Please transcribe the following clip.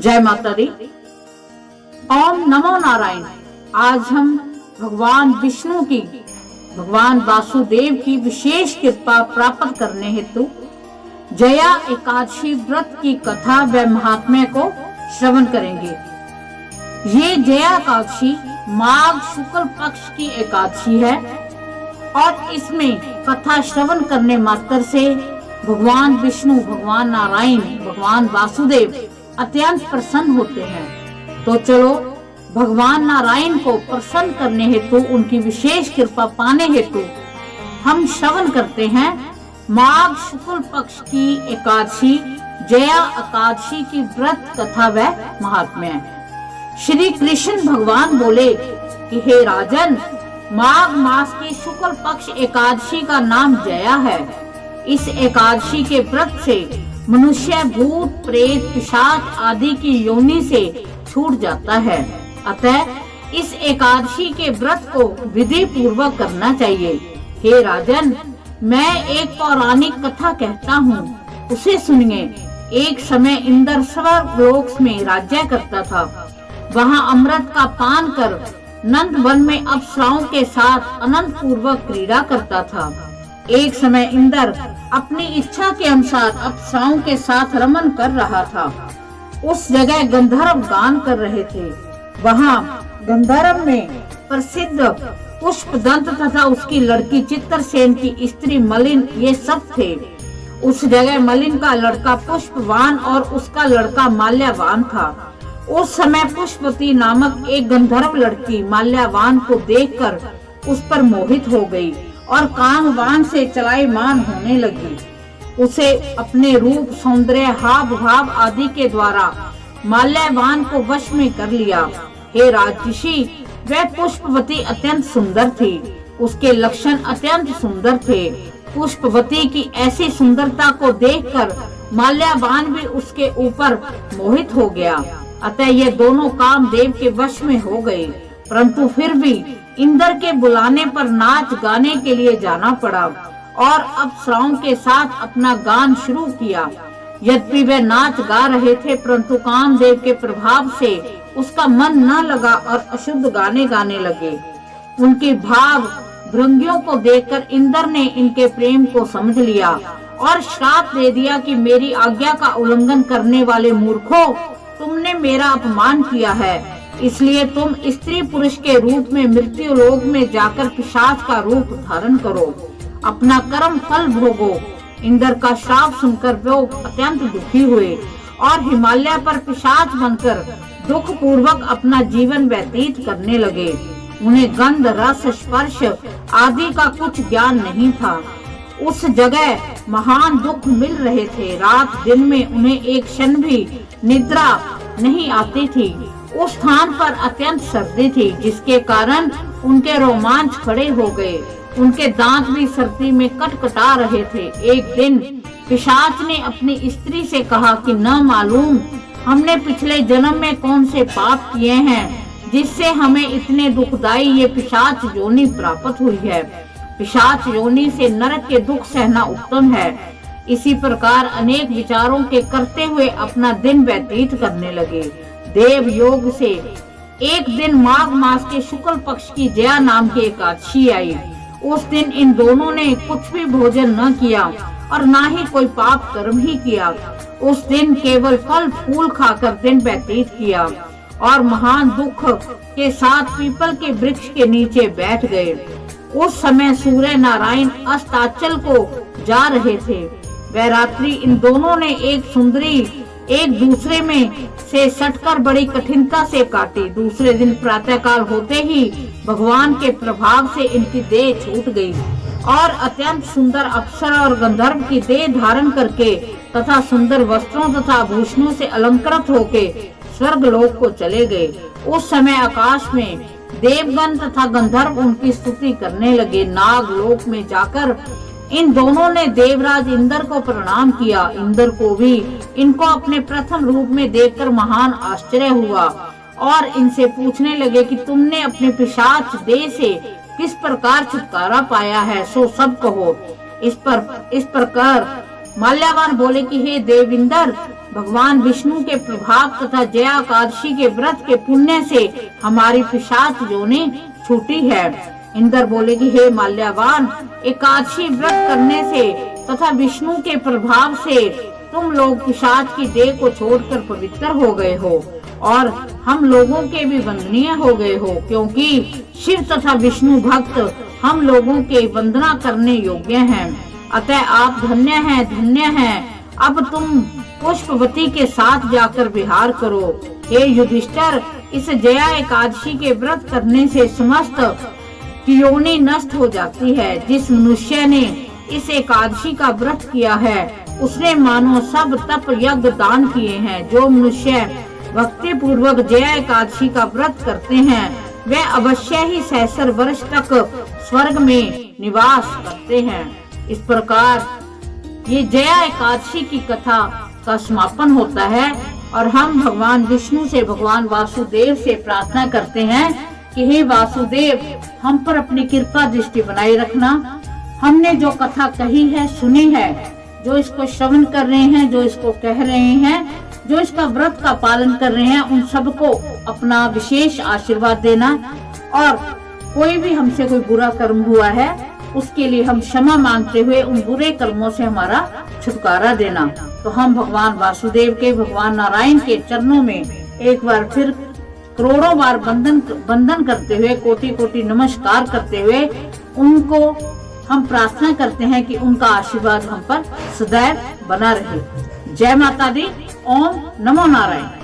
जय माता दी। ओम नमो नारायण। आज हम भगवान विष्णु की, भगवान वासुदेव की विशेष कृपा प्राप्त करने हेतु जया एकादशी व्रत की कथा व महात्म्य को श्रवण करेंगे। ये जया एकादशी माघ शुक्ल पक्ष की एकादशी है और इसमें कथा श्रवण करने मात्र से भगवान विष्णु, भगवान नारायण, भगवान वासुदेव अत्यंत प्रसन्न होते हैं। तो चलो भगवान नारायण को प्रसन्न करने हेतु, उनकी विशेष कृपा पाने हेतु हम श्रवण करते हैं माघ शुक्ल पक्ष की एकादशी जया एकादशी की व्रत कथा व महात्म्य। श्री कृष्ण भगवान बोले कि हे राजन, माघ मास की शुक्ल पक्ष एकादशी का नाम जया है। इस एकादशी के व्रत से मनुष्य भूत प्रेत पिशाच आदि की योनि से छूट जाता है। अतः इस एकादशी के व्रत को विधि पूर्वक करना चाहिए। हे राजन, मैं एक पौराणिक कथा कहता हूँ, उसे सुनिए। एक समय इंद्र स्वर्ग लोक में राज्य करता था। वहाँ अमृत का पान कर नंद वन में अप्सराओं के साथ अनंत पूर्वक क्रीड़ा करता था। एक समय इंद्र अपनी इच्छा के अनुसार अप्सराओं के साथ रमन कर रहा था। उस जगह गंधर्व गान कर रहे थे। वहाँ गंधर्व में प्रसिद्ध पुष्पदंत तथा उसकी लड़की चित्रसेन की स्त्री मलिन ये सब थे। उस जगह मलिन का लड़का पुष्पवान और उसका लड़का माल्यावान था। उस समय पुष्पवती नामक एक गंधर्व लड़की माल्यावान को देखकर उस पर मोहित हो गई और कामवान से चलायमान होने लगी। उसे अपने रूप, सौंदर्य, हाव भाव आदि के द्वारा माल्यावान को वश में कर लिया। हे राजऋषि, वह पुष्पवती अत्यंत सुंदर थी। उसके लक्षण अत्यंत सुंदर थे। पुष्पवती की ऐसी सुंदरता को देखकर माल्यावान भी उसके ऊपर मोहित हो गया। अतः ये दोनों कामदेव के वश में हो गए। परंतु फिर भी इंद्र के बुलाने पर नाच गाने के लिए जाना पड़ा और अप्सराओं के साथ अपना गान शुरू किया। यद्यपि वे नाच गा रहे थे, परंतु कामदेव के प्रभाव से उसका मन न लगा और अशुद्ध गाने गाने लगे। उनकी भाव भृंगियों को देखकर इंद्र ने इनके प्रेम को समझ लिया और श्राप दे दिया कि मेरी आज्ञा का उल्लंघन करने वाले मूर्खों, तुमने मेरा अपमान किया है, इसलिए तुम स्त्री पुरुष के रूप में मृत्यु लोक में जाकर पिशाच का रूप धारण करो, अपना कर्म फल भोगो। इंद्र का श्राप सुनकर वो अत्यंत दुखी हुए और हिमालय पर पिशाच बनकर दुख पूर्वक अपना जीवन व्यतीत करने लगे। उन्हें गंध, रस, स्पर्श आदि का कुछ ज्ञान नहीं था। उस जगह महान दुख मिल रहे थे। रात दिन में उन्हें एक क्षण भी निद्रा नहीं आती थी। उस स्थान पर अत्यंत सर्दी थी, जिसके कारण उनके रोमांच खड़े हो गए। उनके दांत भी सर्दी में कटकटा रहे थे। एक दिन पिशाच ने अपनी स्त्री से कहा कि न मालूम हमने पिछले जन्म में कौन से पाप किए हैं, जिससे हमें इतने दुखदायी ये पिशाच योनि प्राप्त हुई है। पिशाच योनि से नरक के दुख सहना उत्तम है। इसी प्रकार अनेक विचारों के करते हुए अपना दिन व्यतीत करने लगे। देव योग से एक दिन माघ मास के शुक्ल पक्ष की जया नाम की एकादशी आई। उस दिन इन दोनों ने कुछ भी भोजन न किया और न ही कोई पाप कर्म ही किया। उस दिन केवल फल फूल खाकर दिन व्यतीत किया और महान दुख के साथ पीपल के वृक्ष के नीचे बैठ गए। उस समय सूर्य नारायण अस्ताचल को जा रहे थे। वह रात्रि इन दोनों ने एक सुंदरी एक दूसरे में से सटकर बड़ी कठिनता से काटी। दूसरे दिन प्रातःकाल होते ही भगवान के प्रभाव से इनकी देह छूट गई और अत्यंत सुंदर अप्सरा और गंधर्व की देह धारण करके तथा सुंदर वस्त्रों तथा आभूषणों से अलंकृत होके स्वर्ग लोक को चले गए। उस समय आकाश में देवगण तथा गंधर्व उनकी स्तुति करने लगे। नाग लोक में जाकर इन दोनों ने देवराज इंद्र को प्रणाम किया। इंद्र को भी इनको अपने प्रथम रूप में देखकर महान आश्चर्य हुआ और इनसे पूछने लगे कि तुमने अपने पिशाच देह से किस प्रकार छुटकारा पाया है, सो सब कहो। इस प्रकार माल्यावान बोले कि हे देविंदर, भगवान विष्णु के प्रभाव तथा जया एकादशी के व्रत के पुण्य से हमारी पिशाच योनि छूटी है। इंद्र बोले कि हे माल्यावान, एकादशी व्रत करने से तथा विष्णु के प्रभाव से तुम लोग पिशाच की देह को छोड़कर पवित्र हो गए हो और हम लोगों के भी वंदनीय हो गए हो, क्योंकि शिव तथा विष्णु भक्त हम लोगों के वंदना करने योग्य हैं। अतः आप धन्य हैं, धन्य हैं। अब तुम पुष्पवती के साथ जाकर विहार करो। हे युधिष्ठिर, इस जया एकादशी के व्रत करने से समस्त योनि नष्ट हो जाती है। जिस मनुष्य ने इस एकादशी का व्रत किया है उसने मानो सब तप यज्ञ दान किए हैं। जो मनुष्य भक्ति पूर्वक जया एकादशी का व्रत करते हैं वे अवश्य ही सहस्र वर्ष तक स्वर्ग में निवास करते हैं। इस प्रकार ये जया एकादशी की कथा का समापन होता है और हम भगवान विष्णु से, भगवान वासुदेव से प्रार्थना करते हैं कि हे वासुदेव, हम पर अपनी कृपा दृष्टि बनाए रखना। हमने जो कथा कही है, सुनी है, जो इसको श्रवण कर रहे हैं, जो इसको कह रहे हैं, जो इसका व्रत का पालन कर रहे हैं, उन सबको अपना विशेष आशीर्वाद देना और कोई भी हमसे कोई बुरा कर्म हुआ है उसके लिए हम क्षमा मांगते हुए उन बुरे कर्मों से हमारा छुटकारा देना। तो हम भगवान वासुदेव के, भगवान नारायण के चरणों में एक बार फिर करोड़ों बार वंदन करते हुए, कोटि कोटि नमस्कार करते हुए उनको हम प्रार्थना करते हैं कि उनका आशीर्वाद हम पर सदैव बना रहे। जय माता दी। ओम नमो नारायण।